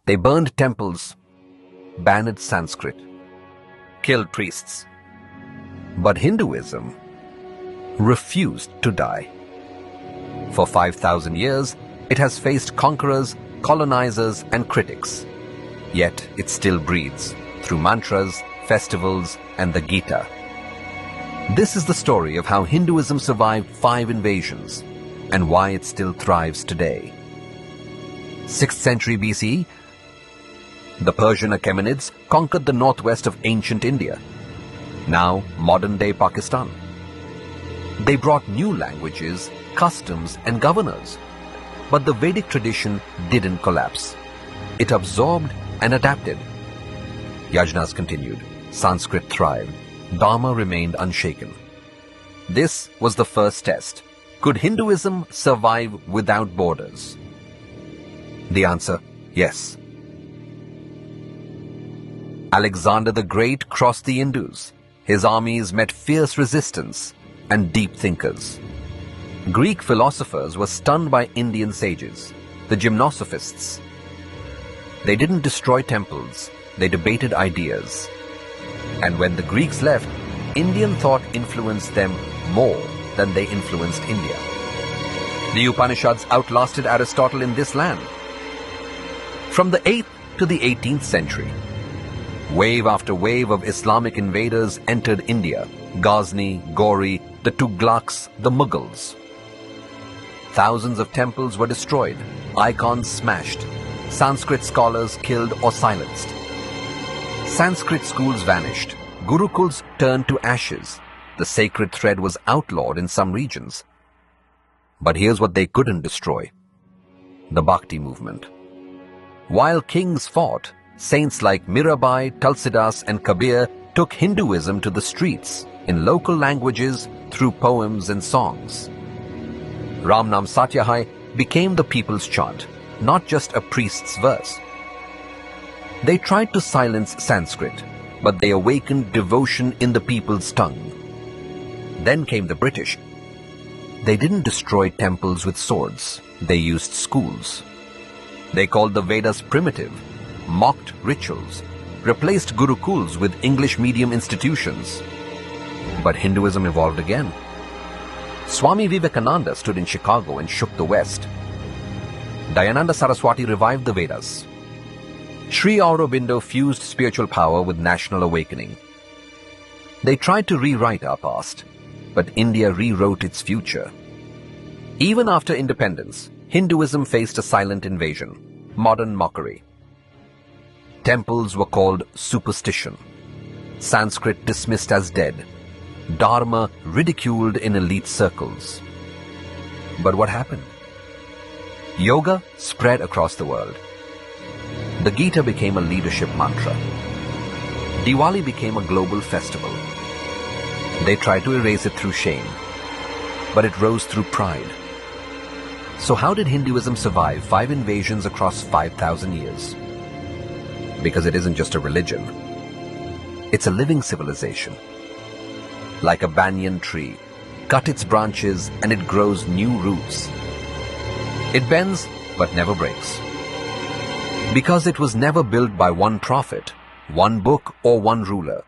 They burned temples, banned Sanskrit, killed priests. But Hinduism refused to die. For 5,000 years, it has faced conquerors, colonizers, and critics. Yet it still breathes through mantras, festivals, and the Gita. This is the story of how Hinduism survived 5 invasions and why it still thrives today. 6th century BCE, the Persian Achaemenids conquered the northwest of ancient India, now modern-day Pakistan. They brought new languages, customs, and governors. But the Vedic tradition didn't collapse. It absorbed and adapted. Yajnas continued. Sanskrit thrived. Dharma remained unshaken. This was the first test. Could Hinduism survive without borders? The answer, yes. Alexander the Great crossed the Indus. His armies met fierce resistance and deep thinkers. Greek philosophers were stunned by Indian sages, the Gymnosophists. They didn't destroy temples, they debated ideas. And when the Greeks left, Indian thought influenced them more than they influenced India. The Upanishads outlasted Aristotle in this land. From the 8th to the 18th century, wave after wave of Islamic invaders entered India. Ghazni, Ghori, the Tughlaqs, the Mughals. Thousands of temples were destroyed, icons smashed, Sanskrit scholars killed or silenced. Sanskrit schools vanished, gurukuls turned to ashes, the sacred thread was outlawed in some regions. But here's what they couldn't destroy: the Bhakti movement. While kings fought, saints like Mirabai, Tulsidas, and Kabir took Hinduism to the streets in local languages through poems and songs. Ramnam Satyahai became the people's chant, not just a priest's verse. They tried to silence Sanskrit, but they awakened devotion in the people's tongue. Then came the British. They didn't destroy temples with swords, they used schools. They called the Vedas primitive, mocked rituals, replaced gurukuls with English medium institutions. But Hinduism evolved again. Swami Vivekananda stood in Chicago and shook the West. Dayananda Saraswati revived the Vedas. Sri Aurobindo fused spiritual power with national awakening. They tried to rewrite our past, but India rewrote its future. Even after independence, Hinduism faced a silent invasion, modern mockery. Temples were called superstition, Sanskrit dismissed as dead, Dharma ridiculed in elite circles. But what happened? Yoga spread across the world. The Gita became a leadership mantra. Diwali became a global festival. They tried to erase it through shame, but it rose through pride. So how did Hinduism survive 5 invasions across 5,000 years? Because it isn't just a religion. It's a living civilization. Like a banyan tree, cut its branches and it grows new roots. It bends but never breaks. Because it was never built by one prophet, one book or one ruler.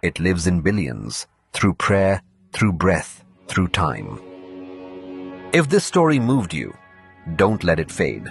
It lives in billions, through prayer, through breath, through time. If this story moved you, don't let it fade.